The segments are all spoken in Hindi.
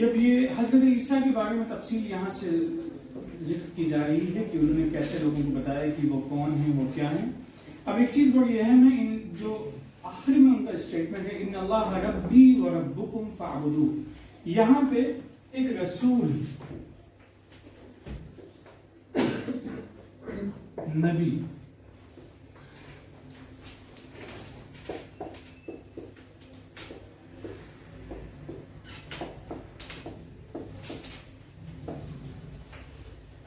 अब ये हजरत ईसा के बारे में तफसील यहाँ से जिक्र की जा रही है कि उन्होंने कैसे लोगों को बताया कि वो कौन है, वो क्या है। अब एक चीज बड़ी अहम है, इन जो आखिरी में उनका स्टेटमेंट है, इन अल्लाह रब्बी व रब्बुकुम फअबुदू, यहाँ पे एक रसूल, नबी,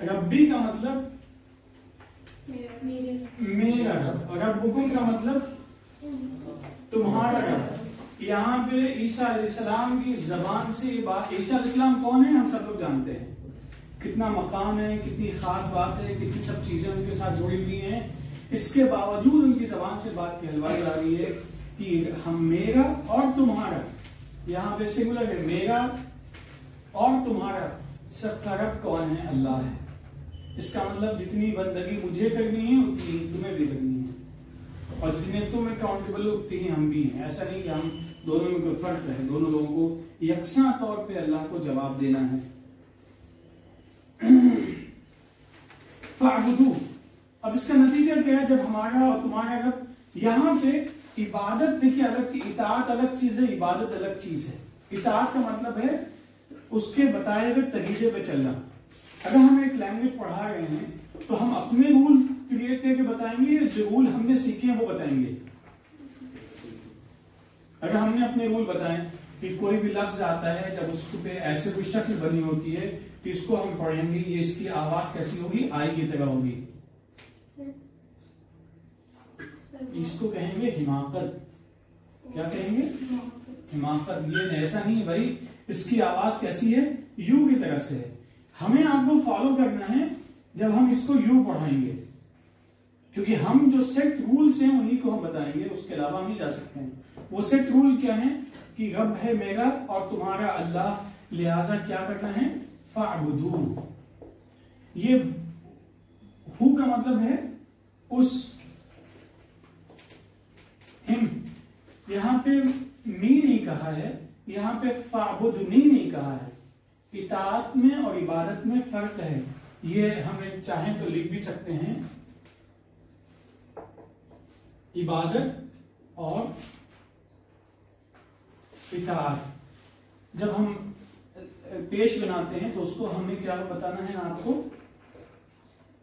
रब्बी का मतलब मेरा रब, और रब्बुकुम का मतलब तुम्हारा रब। यहाँ पे ईसा अलैहिस्सलाम की जबान से ये बात, ईसा अलैहिस्सलाम कौन है हम सब लोग जानते हैं, कितना मकाम है, कितनी खास बात है, कितनी सब चीजें उनके साथ जुड़ी हुई हैं। इसके बावजूद उनकी जबान से बात कहलवाई जा रही है कि हम मेरा और तुम्हारा, यहाँ पे सिंगुलर है, मेरा और तुम्हारा सबका रब कौन है? अल्लाह है। इसका मतलब जितनी बंदगी मुझे करनी है उतनी तुम्हें भी करनी है, और जितने तुम अकाउंटेबल हो उतनी हम भी हैं। ऐसा नहीं कि हम दोनों में कोई फर्क है, दोनों लोगों को यकसा तौर पे अल्लाह को जवाब देना है। फ़अबुदू, अब इसका नतीजा क्या है? जब हमारा और तुम्हारा रब, यहाँ पे इबादत देखिए अलग चीज, इताअत अलग चीज है, इबादत अलग चीज है। इताअत का मतलब है उसके बताए हुए तरीके पे चलना। अगर हम एक लैंग्वेज पढ़ा रहे हैं तो हम अपने रूल क्रिएट करके बताएंगे, जो रूल हमने सीखे हैं वो बताएंगे। अगर हमने अपने रूल बताए कि कोई भी लफ्ज आता है, जब उस पे ऐसे कोई शक्ल बनी होती है तो इसको हम पढ़ेंगे, ये इसकी आवाज कैसी होगी? आई की तरह होगी। इसको कहेंगे हिमाकत। क्या कहेंगे? हिमाकत। ये ऐसा नहीं भाई, इसकी आवाज कैसी है? यू की तरह से है। हमें आपको फॉलो करना है जब हम इसको यू पढ़ाएंगे, क्योंकि हम जो सेट रूल्स हैं उन्हीं को हम बताएंगे, उसके अलावा हम नहीं जा सकते हैं। वो सेट रूल क्या है कि रब है मेरा और तुम्हारा अल्लाह, लिहाजा क्या करना है? फ़अबुदू। ये हु का मतलब है उस, हिम। यहां पे मी नहीं कहा है, यहां पे फ़अबुदनी नहीं कहा है। इताअत में और इबादत में फर्क है। ये हमें चाहें तो लिख भी सकते हैं, इबादत और इताअत। जब हम पेश बनाते हैं तो उसको हमें क्या बताना है आपको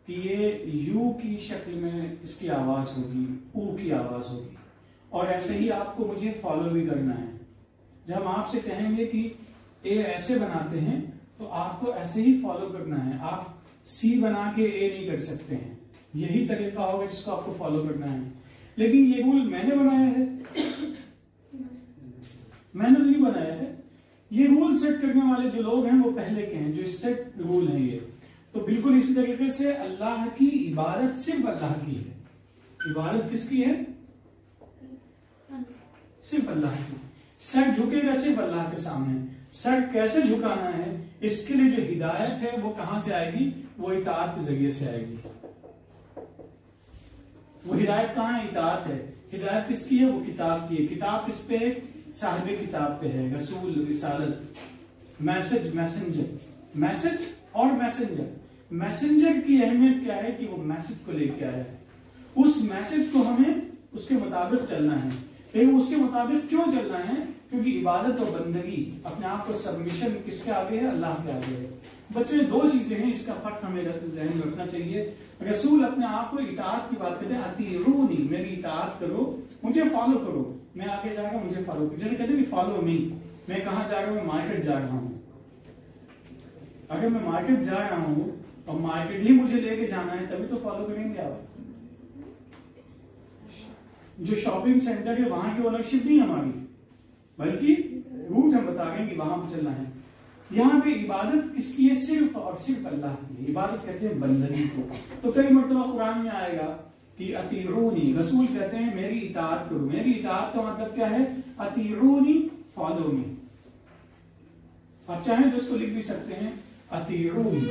कि ये यू की शक्ल में इसकी आवाज होगी, ऊ की आवाज होगी, और ऐसे ही आपको मुझे फॉलो भी करना है। जब हम आपसे कहेंगे कि ए ऐसे बनाते हैं तो आपको ऐसे ही फॉलो करना है। आप सी बना के ए नहीं कर सकते हैं, यही तरीका होगा जिसको आपको फॉलो करना है। लेकिन ये रूल मैंने बनाया है, मैंने तो नहीं बनाया है। ये रूल सेट करने वाले जो लोग हैं वो पहले के हैं, जो सेट रूल हैं ये। तो बिल्कुल इसी तरीके से अल्लाह की इबादत सिर्फ अल्लाह की है। इबादत किसकी है? सिर्फ अल्लाह की। सर झुकेगा सिर्फ अल्लाह के सामने। सर कैसे झुकाना है, इसके लिए जो हिदायत है वो कहां से आएगी? वो इताअत के जरिए से आएगी। वो हिदायत कहां है? इताअत है। हिदायत किसकी है? वो किताब की है। किताब किस पे है? साहिब किताब पे है। रसूल, रिसालत, मैसेज, मैसेंजर। मैसेज और मैसेंजर। मैसेंजर की अहमियत क्या है कि वो मैसेज को लेके आया है। उस मैसेज को हमें उसके मुताबिक चलना है। लेकिन उसके मुताबिक क्यों चलना है? क्योंकि इबादत और बंदगी, अपने आप को सबमिशन किसके आगे है? अल्लाह के आगे है। बच्चों, दो चीजें हैं, इसका फर्क हमें ज़हन में रखना चाहिए। रसूल अपने आप को इताअत की बात करते हैं, अतीऊनी, मेरी इताअत करो, मुझे फॉलो करो। मैं आगे जा रहा हूं, मुझे फॉलो करो। जैसे कहते हैं फॉलो मी। मैं कहां जा रहा हूं? मैं मार्केट जा रहा हूं। अगर मैं मार्केट जा रहा हूं और मार्केट ही मुझे लेके जाना है, तभी तो फॉलो करेंगे आप। जो शॉपिंग सेंटर है वहां की ओनरशिप नहीं हमारी, बल्कि रूट हम बता रहे हैं कि वहां पर चलना है। यहाँ पे इबादत किसकी है? सिर्फ और सिर्फ अल्लाह की। इबादत कहते हैं बंदगी को। तो कई मरतबा कुरान में आएगा कि अतीऊनी, रसूल कहते हैं मेरी इताअत करो। मेरी इताअत का मतलब क्या है? अतीऊनी, फॉलो मी। आप चाहें तो इसको लिख भी सकते हैं, अतीऊनी,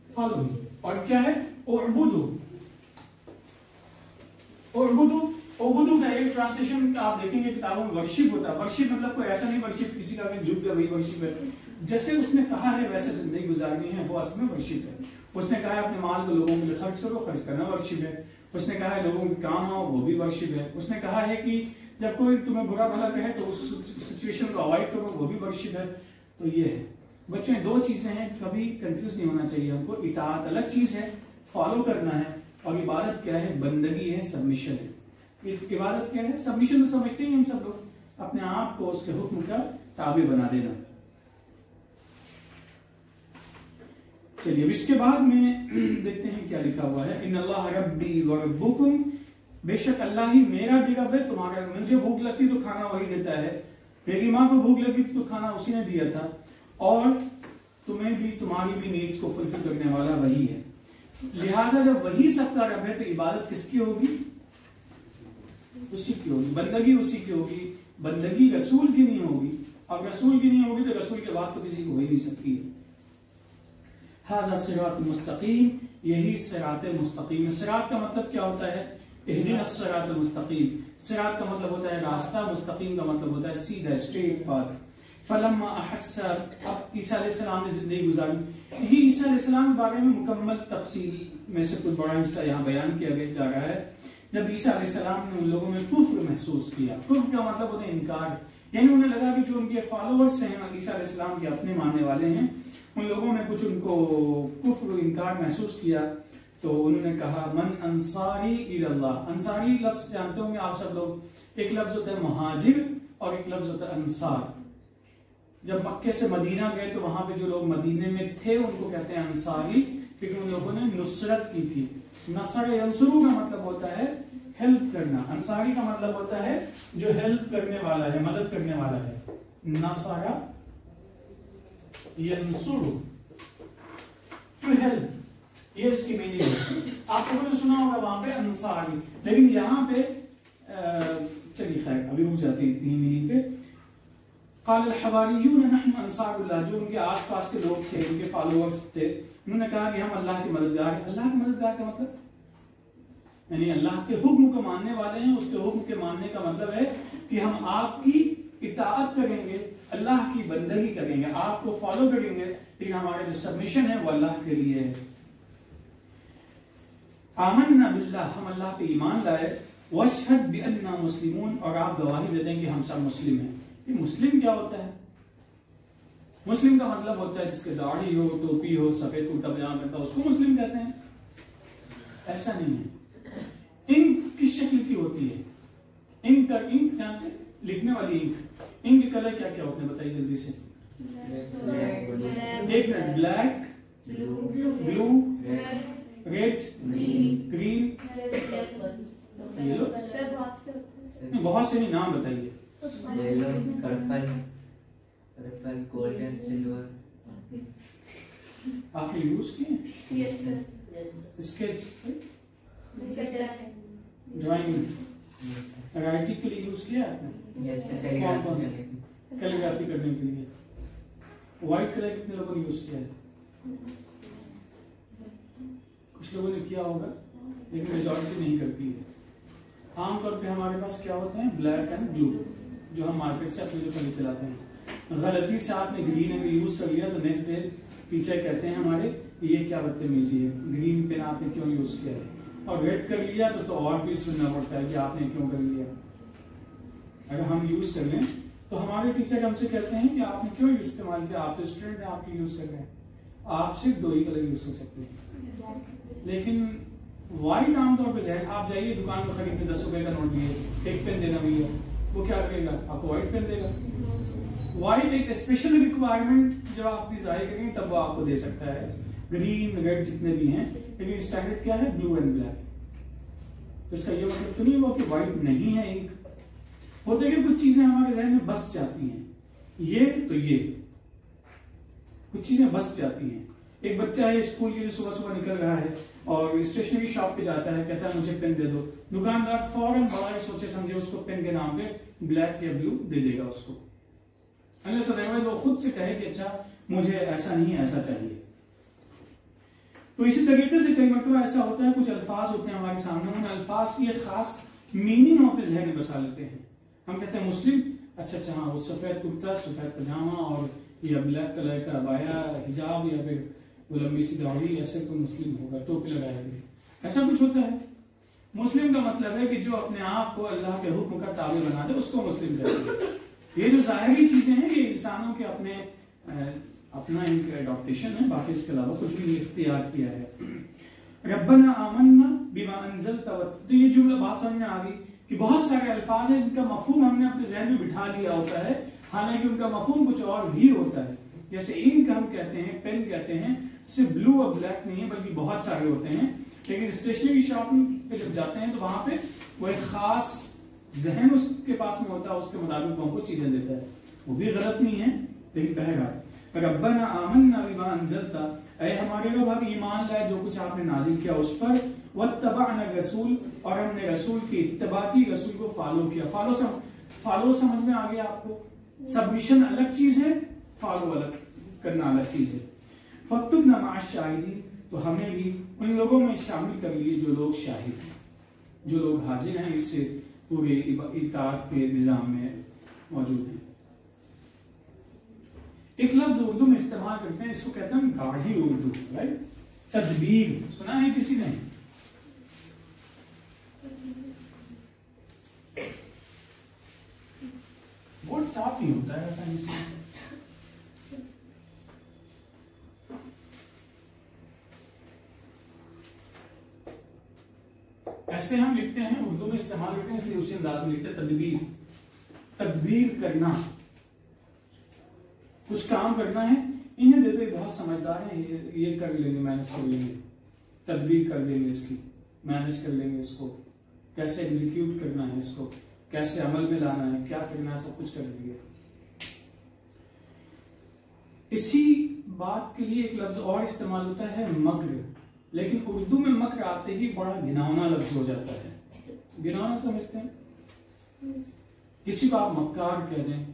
फॉलो मी। और क्या है? उअबुदू। उअबुदू उबुदू का एक ट्रांसलेशन आप देखेंगे किताबों में वर्शिप होता है। वर्शिप मतलब कोई ऐसा नहीं वर्शिप किसी का झुक गया वही वर्शिप है। जैसे उसने कहा है वैसे जिंदगी गुजारनी है, वो असल में वर्शिप है। उसने कहा है अपने माल को लोगों के लिए खर्च करो, खर्च करना वर्शिप है। उसने कहा है लोगों के काम आओ, वो भी वर्शिप है। उसने कहा है कि जब कोई तुम्हें बुरा भला कहे तो उस सिचुएशन को अवॉइड करो, वो भी वर्शिप है। तो ये है बच्चों, दो चीजें हैं, कभी कंफ्यूज नहीं होना चाहिए हमको। इताअत अलग चीज है, फॉलो करना है, और इबादत क्या है? बंदगी है, सबमिशन है। इबादत क्या है? सबमिशन तो समझते ही हम सब लोग, अपने आप को उसके हुक्म का ताबे बना देना। चलिए इसके बाद में देखते हैं क्या लिखा हुआ है। इन्नल्लाह रब्बी व रब्बुकुम, बेशक अल्लाह ही मेरा भी रब है, तुम्हारा। मुझे भूख लगती तो खाना वही देता है, मेरी माँ को भूख लगी तो खाना उसी ने दिया था, और तुम्हें भी तुम्हारी भी नीड्स को फुलफिल करने वाला वही है। लिहाजा जब वही सबका रब है तो इबादत किसकी होगी? उसी की होगी। बंदगी उसी की होगी। बंदगी रसूल की नहीं होगी, और रसूल की नहीं होगी तो रसूल के बाद तो किसी को हो ही नहीं सकती है। हाज़ा सिरात मुस्तकीम, यही सिरात मुस्तकीम। सिरात का मतलब क्या होता है? इहदिनस सिरात मुस्तकीम। सिरात का मतलब होता है रास्ता, मुस्तकीम का मतलब होता है सीधा, स्ट्रेट पाथ। फलम्मा अहस्सा, अब ईसा अलैहिस्सलाम ने जिंदगी गुजारी। यही ईसा अलैहिस्सलाम के बारे में मुकम्मल तफसील में से कुछ बड़ा हिस्सा यहाँ बयान किया जा रहा है। जब ईसा अलैहिस्सलाम ने उन लोगों में कुफ्र महसूस किया, कुफ्र का मतलब होता है इनकार, यानी उन्हें लगा कि जो उनके फॉलोअर्स हैं ईसा अलैहिस्सलाम के अपने मानने वाले हैं, उन लोगों में कुछ उनको कुफ्र इनकार महसूस किया, तो उन्होंने कहा मन अंसारी इलल्लाह। अंसारी लफ्ज जानते होंगे आप सब लोग, एक लफ्ज होता है मुहाजिर और एक लफ्ज होता है अंसार। जब मक्के से मदीना गए तो वहां पे जो लोग मदीने में थे उनको कहते हैं अंसारी, क्योंकि उन लोगों ने नुसरत की थी। नसर यंसुरु का मतलब होता है हेल्प करना, अंसारी का मतलब होता है जो हेल्प करने वाला है, मदद करने वाला है। नसरा यंसुरु, टू हेल्प, ये इसकी मीनिंग है। आपको मैंने सुना होगा वहां पे अंसारी, लेकिन यहाँ पे चलिए खैर अभी रुक जाते हैं इतनी मीनिंग पे। क़ाल अल-हवारियून नहनु अंसारुल्लाह, जो उनके आसपास के लोग थे, उनके फॉलोअर्स थे, उन्होंने कहा कि हम अल्लाह के मददगार हैं। अल्लाह के मददगार का मतलब यानी अल्लाह के हुक्म को मानने वाले हैं। उसके हुक्म के मानने का मतलब है कि हम आपकी इताअत करेंगे, अल्लाह की बंदगी करेंगे, आपको फॉलो करेंगे, लेकिन हमारा जो सबमिशन है वो अल्लाह के लिए है। आमन्ना बिल्लाह, हम अल्लाह पे ईमान लाए, वशहद बिअन्ना मुस्लिमून, और आप गवाही दे दें कि हम सब मुस्लिम हैं। ये मुस्लिम क्या होता है? मुस्लिम का मतलब होता है जिसके दाढ़ी हो, टोपी हो, सफेद कुर्ता पजामा पहनता हो, उसको मुस्लिम कहते हैं। ऐसा नहीं है। इंक किस शक्ल की होती है? इंक का, इंक जानते हैं, लिखने वाली इंक। इंक के कलर क्या क्या होते हैं बताइए जल्दी से। एक minute, black, blue, red, green, yellow, बहुत से नहीं, नाम बताइए। Yellow, purple, golden, silver. आपने यूज किए? Yes sir. Sketch, drawing, writing के लिए यूज किया आपने? Yes sir. कैलीग्राफी करने के लिए। व्हाइट कलर कितने लोगों ने यूज किया है? कुछ लोगों ने किया होगा, लेकिन मेजॉरिटी नहीं करती है। आमतौर पे हमारे पास क्या होते हैं? ब्लैक एंड ब्लू, जो हम मार्केट से अपने जो खरीद के लाते हैं। गलती से आपने ग्रीन अगर यूज कर लिया तो नेक्स्ट डे टीचर कहते हैं हमारे ये क्या बदतमीजी है, ग्रीन पेन आपने क्यों यूज किया है। और रेड कर लिया तो और भी सुनना पड़ता है कि आपने क्यों कर लिया। अगर हम यूज कर लें तो हमारे टीचर हमसे कहते हैं कि आपने क्यों इस्तेमाल किया, आप तो स्टूडेंट हैं, आप यूज कर रहे हैं। आप सिर्फ दो ही कलर यूज कर सकते हैं, लेकिन व्हाइट आमतौर पर जहन, आप जाइए दुकान में खरीदते 10 रुपए का नोट दिए, एक पेन देना भैया, वो क्या करेगा? आपको व्हाइट पेन देगा। व्हाइट एक स्पेशल रिक्वायरमेंट जब आप भी जाहिर करेंगे तब वो आपको दे सकता है। ग्रीन, रेड जितने भी हैं, लेकिन स्टैंडर्ड क्या है? Blue and black. तो इसका ये मतलब तो नहीं हुआ कि व्हाइट नहीं है इंक। होता है कि कुछ चीजें हमारे जहन में बस जाती हैं, ये तो ये कुछ चीजें बस जाती हैं। एक बच्चा है स्कूल के लिए सुबह सुबह निकल रहा है और स्टेशनरी शॉप पे जाता है, कहता है मुझे पेन दे दो। दुकानदार फौरन बड़ा सोचे समझे उसको पेन के नाम पे ब्लैक या ब्लू दे देगा उसको, अनलेस वो खुद से कहे कि अच्छा मुझे ऐसा नहीं ऐसा चाहिए। तो इसी तरीके से कई मतलब ऐसा होता है, कुछ अल्फाज होते हैं हमारे सामने, उन अल्फाज की एक खास मीनिंग अपने जहन में बसा लेते हैं। हम कहते हैं मुस्लिम, अच्छा हाँ वो सफेद कुर्ता, सफेद पजामा और या ब्लैक कलर का अबाया, हिजाब या फिर वो लंबी सी दाढ़ी, ऐसे कोई मुस्लिम होगा, टोपी लगाया हुआ, ऐसा कुछ होता है। मुस्लिम का मतलब है कि जो अपने आप को अल्लाह के हुक्म का ताबे बना दे उसको मुस्लिम कहते हैं। ये जो ज़ाहिरी चीजें हैं ये इंसानों के अपना एक एडॉप्टेशन है, बाकी इसके अलावा कुछ भी इख्तियार किया है। रब्बना आमन्ना बिमा अंज़लता, तो ये जुमला बात समझ में आ गई कि बहुत सारे अल्फाज हैं जिनका मफहूम हमने अपने जहन में बिठा लिया होता है, हालांकि उनका मफहूम कुछ और भी होता है। जैसे इंक हम कहते हैं, पेन कहते हैं, सिर्फ ब्लू और ब्लैक नहीं है बल्कि बहुत सारे होते हैं। लेकिन स्टेशनरी शॉप पे जब जाते हैं तो वहां पे वो एक खास जहन उसके पास में होता है, उसके मुताबिक वो हमको चीजें देता है, वो भी गलत नहीं है। लेकिन बहरहाल रब्बना आमन्ना बिमा अंज़लता, ऐ हमारे रब हम ईमान लाए जो कुछ आपने नाजिल किया उस पर, वत्तबअना रसूल, और हमने रसूल की इत्तबा की, रसूल को फॉलो किया। फॉलो समझ में आ गया आपको? सबमिशन अलग चीज है, फॉलो अलग करना अलग चीज है। फक्तुबना मअश शाहिदीन, तो हमें भी उन लोगों में शामिल कर लिए जो लोग शाहिद हैं, जो लोग हाजिर हैं इससे पूरे इताअत के निजाम में मौजूद हैं। एक लफ्ज उर्दू में इस्तेमाल करते हैं, इसको कहते हैं गाढ़ी उर्दू, राइट? तदबीर सुना है किसी ने? वर्ड साफ नहीं होता है आसानी से। ऐसे हम लिखते हैं, उर्दू में इस्तेमाल करते हैं इसलिए उसी अंदाज में लिखते हैं तदबीर। तदबीर करना, कुछ काम करना है, इन्हें दे दो बहुत समझदार है, ये कर लेंगे, मैनेज कर लेंगे, तदबीर कर लेंगे इसकी, मैनेज कर लेंगे इसको, कैसे एग्जीक्यूट करना है इसको, कैसे अमल में लाना है, क्या करना है, सब कुछ कर लेंगे। इसी बात के लिए एक लफ्ज और इस्तेमाल होता है मक्र, लेकिन उर्दू में मक्र आते ही बड़ा घिनौना लफ्ज हो जाता है। घिनौना समझते हैं? किसी को आप मक्कार कह दें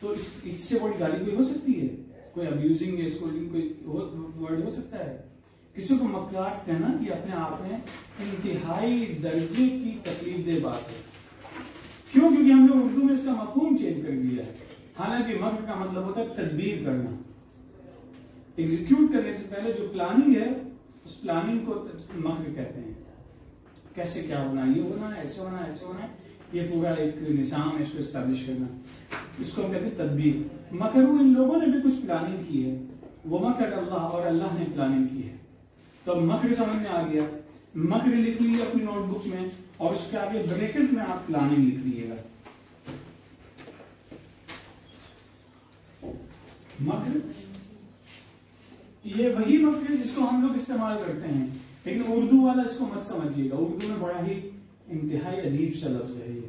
तो इससे बड़ी गाली कोई हो सकती है? कोई अब्यूजिंग या स्कोल्डिंग कोई वर्ड हो सकता है? किसी को मक्कार कहना कि अपने आप में इंतहाई दर्जे की तकलीफदेह बात है। क्यों? क्योंकि हमने उर्दू में इसका मफहूम चेंज कर दिया है। हालांकि मक्र का मतलब होता है तदबीर करना, एग्जीक्यूट करने से पहले जो प्लानिंग है उस प्लानिंग को मक्र कहते हैं। कैसे क्या होना, ये होना है, ऐसे होना है, ऐसे होना है, ये पूरा एक निज़ाम है, इसको एस्टैब्लिश करना, इसको हम कहते हैं तदबीर। मकरू, इन लोगों ने भी कुछ प्लानिंग की है, वो मकर अल्लाह, और अल्लाह ने प्लानिंग की है। तो मकर समझ में आ गया, मकर लिख लीजिए अपनी नोटबुक में और उसके आगे ब्रैकेट में आप प्लानिंग लिख लीजिएगा। मकर, ये वही मकर जिसको हम लोग इस्तेमाल करते हैं, लेकिन उर्दू वाला इसको मत समझिएगा, उर्दू में बड़ा ही इंतहाई अजीब सा लफ्ज है ये।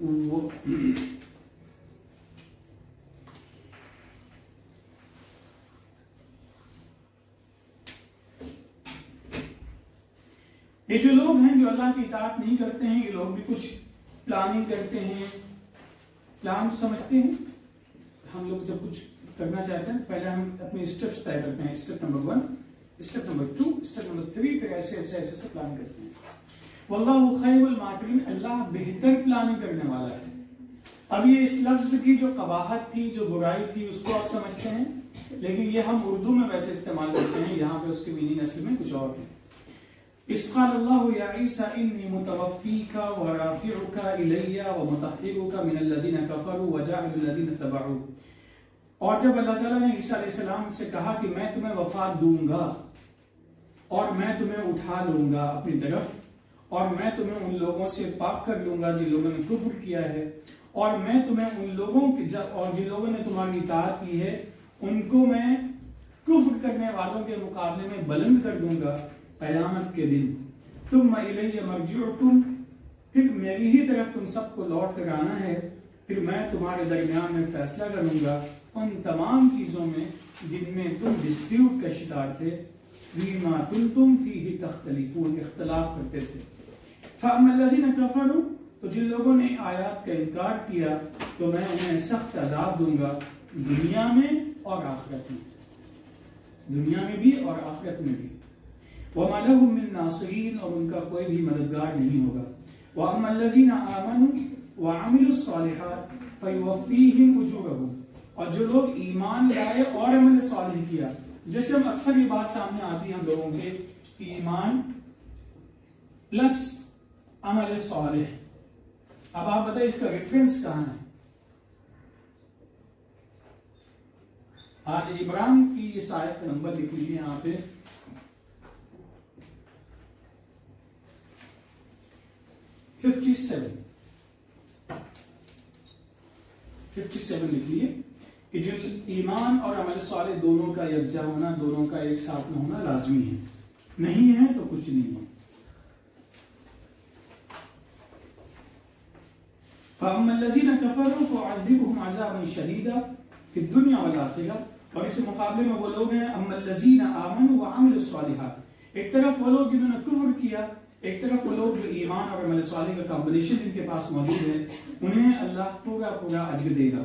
वो ये जो लोग हैं जो अल्लाह की इताअत नहीं करते हैं, ये लोग भी कुछ प्लानिंग करते हैं। प्लान समझते हैं, हम लोग जब कुछ करना चाहते हैं पहले हम अपने स्टेप्स तय करते हैं, step number 1, step number 2, step number 3, फिर ऐसे ऐसे ऐसे ऐसे प्लान करते हैं। वल्लाहु खैरुल माकिरीन, अल्लाह बेहतर प्लानिंग करने वाला है। अब ये इस लफ्ज की जो कबाहत थी, जो बुराई थी, उसको आप समझते हैं, लेकिन ये हम उर्दू में वैसे इस्तेमाल करते हैं, यहाँ पे उसकी मीनिंग असल में कुछ और है। इस्क़ालल्लाहु या ईसा इन्नी मुतवफ़्फ़ीका व राफ़िउका इलैया व मुतahhiruका मिनल लज़ीना कफ़रू व जाइलुल लज़ीना तबअू। और जब अल्लाह ताला ने ईसा अलैहिस्सलाम से कहा कि मैं तुम्हें वफात दूंगा और मैं तुम्हें उठा लूंगा अपनी तरफ, और मैं तुम्हें उन लोगों से पाक कर लूंगा जिन लोगों ने कुफ्र किया है, और मैं तुम्हें उन लोगों के और जिन लोगों ने तुम्हारी इताअत की है उनको मैं कुफ्र करने वालों के मुकाबले में बुलंद कर दूंगा क़यामत के दिन। सुम्मा इलैया मर्जिउकुम, फिर मेरी ही तरफ तुम सबको लौट कर आना है, फिर मैं तुम्हारे दरमियान में फैसला करूंगा उन तमाम चीजों में जिनमें तुम डिस्प्यूट का शिकार थे। फ़ीमा कुंतुम फ़ीही तख्तलिफून, इख्तलाफ करते थे। फ़अम्मल लज़ीना कफ़रू, तो जिन लोगों ने आयत का इनकार किया तो मैं उन्हें सख्त अज़ाब दूंगा। दुनिया में और आखिरत में, दुनिया में भी और आखिरत में भी। वमा लहुम मिन नासिरीन, और उनका कोई भी मददगार नहीं होगा। व अम्मल लज़ीना आमनू व अमिलुस सालिहात फयुवफ़्फ़ीहिम उजूरहुम, और जो लोग ईमान लाए और अमल सालिह किया, जैसे हम अक्सर ये बात सामने आती है हम लोगों के, ईमान प्लस अमल सालिह। अब आप बताइए इसका रेफरेंस कहां है? आल इमरान की इस आयत का नंबर लिख लीजिए यहाँ पे 57 लिख लिए कि जो ईमान और अमल सालिह दोनों का यकजा होना, दोनों का एक साथ में होना लाजमी है, नहीं है तो कुछ नहीं है। फ़अम्मल्लज़ीना कफ़रू फ़ुअज़्ज़िबुहुम अज़ाबन शदीदा फ़िद दुनिया वल आखिरह, और इसके मुकाबले में वो लोग हैं अम्मल्लज़ीना आमनू व अमिलुस सालिहात। एक तरफ वो लोग जिन्होंने कुफ्र किया, एक तरफ वो लोग जो ईमान और अमल सालिह का कॉम्बिनेशन जिनके पास मौजूद है, उन्हें अल्लाह पूरा पूरा अज्र देगा,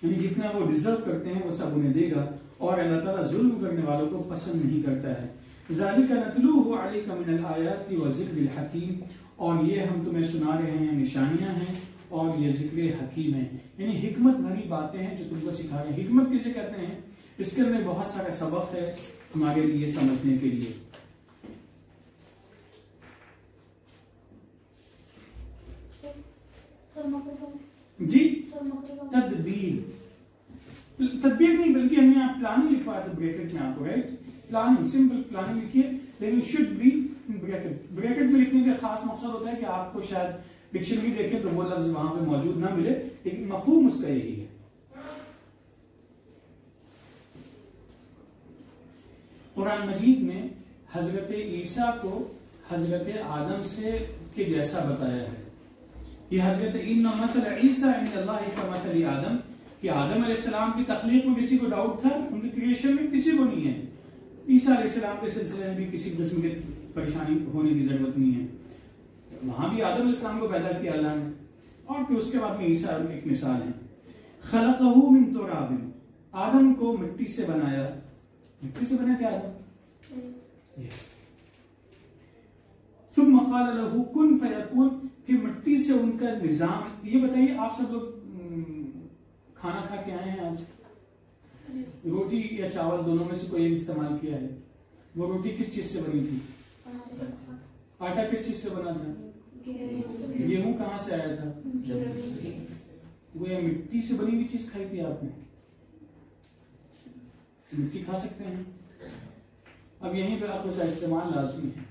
यानी जितना वो डिजर्व करते हैं वो सब उन्हें देगा। और अल्लाह ताला जुल्म करने वालों को पसंद नहीं करता है। ज़ालिका नतलूहु अलैका मिनल आयाति व ज़िक्रिल हकीम, और ये हम तुम्हें सुना रहे हैं, निशानियां हैं और ये ज़िक्र हकीम है, यानी हिकमत भरी बातें हैं जो तुमको सिखा रहे हैं। हिकमत किसे कहते हैं? इसके अंदर बहुत सारा सबक है हमारे लिए समझने के लिए। जी तदबीर नहीं, बल्कि हमने यहाँ प्लानिंग लिखवाया था ब्रैकेट में आपको, राइट? प्लानिंग, सिंपल प्लानिंग लिखिए, लेकिन शुड बी ब्रैकेट। ब्रैकेट में लिखने का खास मकसद होता है कि आपको शायद डिक्शनरी देखें तो वो लफ्ज वहां पे मौजूद ना मिले, लेकिन मफहूम उसका यही है। कुरान मजीद में हजरत ईसा को हजरत आदम से के जैसा बताया है। ये हजरत इन्ना मतल ईसा इंदल्लाहि कमतल आदम, कि आदम अलैहिस्सलाम की तख्लीक में किसी को डाउट था, उनकी क्रिएशन में किसी को नहीं है। ईसा अलैहिस्सलाम के सिलसिले में भी किसी किस्म की परेशानी होने की जरूरत नहीं है। वहां भी आदम अलैहिस्सलाम को पैदा किया अल्लाह ने, और फिर उसके बाद में ईसा एक मिसाल है। खलक़हू मिन तुराबिन, आदम को मिट्टी से बनाया। मिट्टी से बने थे आदम, यस। सुम्मा क़ाल लहू कुन फयकून, फिर मिट्टी से उनका निजाम। ये बताइए, आप सब लोग खाना खा के आए हैं आज? रोटी या चावल दोनों में से कोई एक इस्तेमाल किया है? वो रोटी किस चीज से बनी थी? आटा किस चीज से बना था? गेहूं कहाँ से आया था? वो या मिट्टी से बनी हुई चीज खाई थी आपने? मिट्टी खा सकते हैं। अब यहीं पे आपको का इस्तेमाल लाजमी है,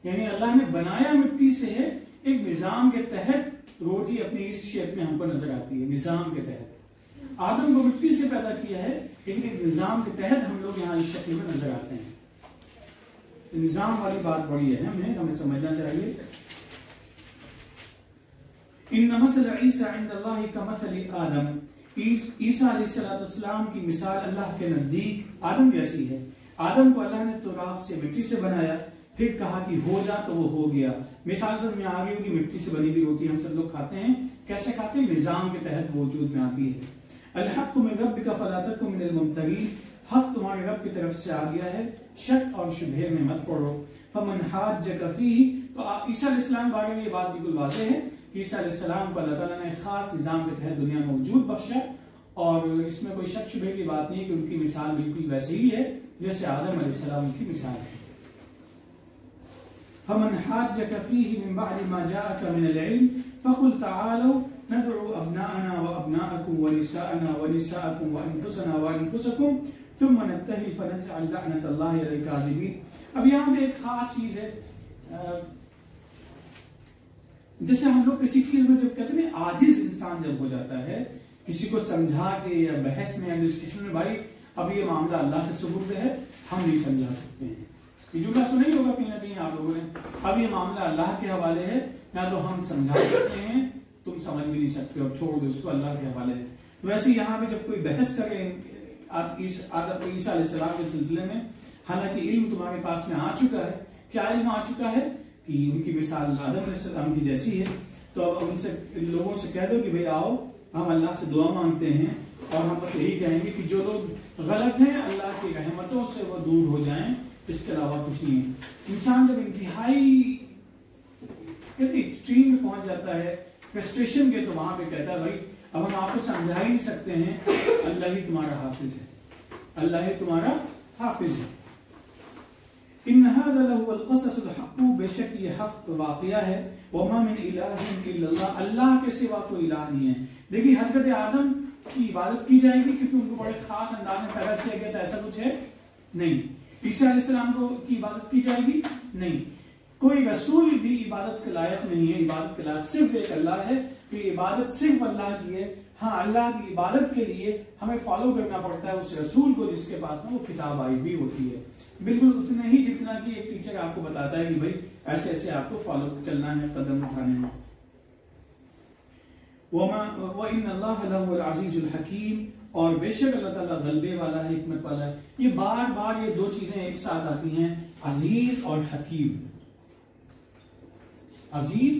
यानी अल्लाह ने बनाया मिट्टी से है, एक निजाम के तहत रोटी अपनी इस शेप में हमको नजर आती है। निजाम के तहत आदम को मिट्टी से पैदा किया है, लेकिन एक निजाम के तहत हम लोग यहाँ इस शक्ल में नजर आते हैं। तो निजाम वाली बात बड़ी अहम है, हमें समझना चाहिए। इन्ना मसल ईसा इंदल्लाहि कमथली आदम, ईसा अलैहिस्सलाम की मिसाल अल्लाह के नजदीक आदम जैसी है। आदम को अल्लाह ने तुराब से, मिट्टी से बनाया, फिर कहा कि हो जा तो वो हो गया। मिसाल समझ में आ गई होगी, मिट्टी से बनी हुई रोटी हम सब लोग खाते हैं, कैसे खाते हैं? निजाम के तहत वो वजूद में आती है। अल-हक़्क़ु मिन रब्बिका फला तकुन मिनल मुम्तरीन, हक तुम्हारे रब की तरफ से आ गया है, शक और शुबहे में मत पड़ो। फमन हाज्जका फीह, तो ईसा अलैहिस्सलाम बारे में ये बात बिल्कुल वाज़ेह है कि ईसा अलैहिस्सलाम को अल्लाह ताला ने खास निजाम के तहत दुनिया में वजूद बख्शा, और इसमें कोई शक शुबहे की बात नहीं है कि उनकी मिसाल बिल्कुल वैसे ही है जैसे आदम अलैहिस्सलाम की मिसाल है। फमन हाज्जका फीह मिन बअद मा जाअका मिनल इल्म फकुल तआलू नदउ अब्नाअना व अब्नाअकुम व निसाअना व निसाअकुम व अनफुसना व अनफुसकुम थुम्मा नब्तहिल फनजअल लअनतल्लाहि अलल काज़िबीन। अब यहाँ पे एक खास चीज है, जैसे हम लोग किसी चीज में जब कहते हैं आजिज इंसान जब हो जाता है, किसी को समझा के या बहस में या डिस्कशन में, भाई अब ये मामला अल्लाह के सुपुर्द है, हम नहीं समझा सकते हैं। ये जुमला सुना ही होगा कहीं ना कहीं आप लोगों ने, अब ये मामला अल्लाह के हवाले है, ना तो हम समझा सकते हैं, तुम समझ भी नहीं सकते, और छोड़ दो उसको, अल्लाह के हवाले है। वैसे यहाँ पे जब कोई बहस करे ईसा अलैहिस्सलाम के सिलसिले में, हालांकि इल्म तुम्हारे पास में आ चुका है, क्या इल्म आ चुका है कि उनकी मिसाल आदम अलैहिस्सलाम की जैसी है, तो अब उनसे लोगों से कह दो कि भाई आओ हम अल्लाह से दुआ मांगते हैं और हम बस यही कहेंगे कि जो लोग गलत हैं अल्लाह की रहमतों से वो दूर हो जाएं, इसके अलावा कुछ नहीं है। इंसान जब इंतहाई कहते एक्सट्रीम में पहुंच जाता है फ्रस्ट्रेशन के, तो वहां पे कहता है भाई अब हम आपको समझा ही नहीं सकते हैं, अल्लाह ही तुम्हारा हाफिज है, अल्लाह ही तुम्हारा हाफिज है। इन हाज़ा लहुल क़ससुल हक़, बेशक ये हक वाक़या है, वमा मिन इलाहिन इल्लल्लाह, अल्लाह के सिवा कोई इलाह नहीं है। देखिए हजरत आदम की इबादत की जाएगी क्योंकि उनको बड़े खास अंदाज में पैदा किया गया था, ऐसा कुछ है नहीं। ईसा अलैहिस्सलाम को की इबादत की जाएगी नहीं। कोई रसूल भी इबादत के लायक नहीं है, इबादत के लायक सिर्फ एक अल्लाह है, तो इबादत सिर्फ अल्लाह की है। हाँ, अल्लाह की इबादत के लिए हमें फॉलो करना पड़ता है उस रसूल को जिसके पास में वो किताब आई भी होती है, बिल्कुल उतना ही जितना कि एक टीचर आपको बताता है कि भाई ऐसे ऐसे आपको फॉलो चलना है, कदम उठाने हैं। व इन्नल्लाह लहुल अज़ीज़ुल हकीम, और बेशक अल्लाह ताला गलबे वाला है, हिकमत वाला है। ये बार बार ये दो चीजें एक साथ आती हैं, अजीज और हकीम। अजीज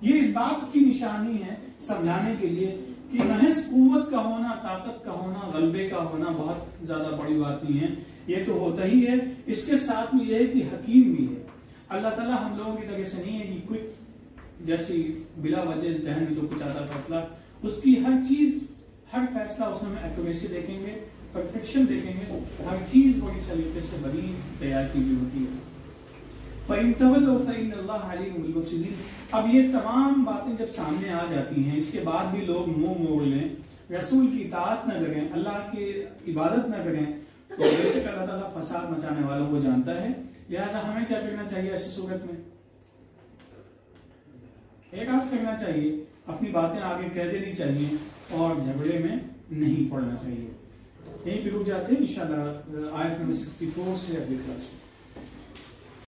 ये इस बात की निशानी है समझाने के लिए कि महज कुव्वत का होना, ताकत का होना, गलबे का होना बहुत ज्यादा बड़ी बात नहीं है, ये तो होता ही है। इसके साथ में यह है कि हकीम भी है। अल्लाह ताला हम लोगों की तरह से नहीं है कि क्विक जैसी बिला वजह जहन में जो कुछ आता है फैसला, उसकी हर चीज हर फैसला उसमें हम एक्यूरेसी देखेंगे, परफेक्शन देखेंगे, हर चीज बड़ी सलीके से बनी तैयार की हुई होती है। अब ये तमाम बातें जब सामने आ जाती हैं, इसके बाद भी लोग मुंह मोड़ लें, रसूल की इताअत न करें, अल्लाह की इबादत न करें, तो बेशक अल्लाह ताला फसाद मचाने वालों को जानता है। लिहाजा हमें क्या करना चाहिए ऐसी सूरत में? एहसास करना चाहिए, अपनी बातें आगे कह देनी चाहिए और झगड़े में नहीं पड़ना चाहिए। यहीं पे रुक जाते हैं इंशाल्लाह आयत नंबर 64 से अगली क्लास में।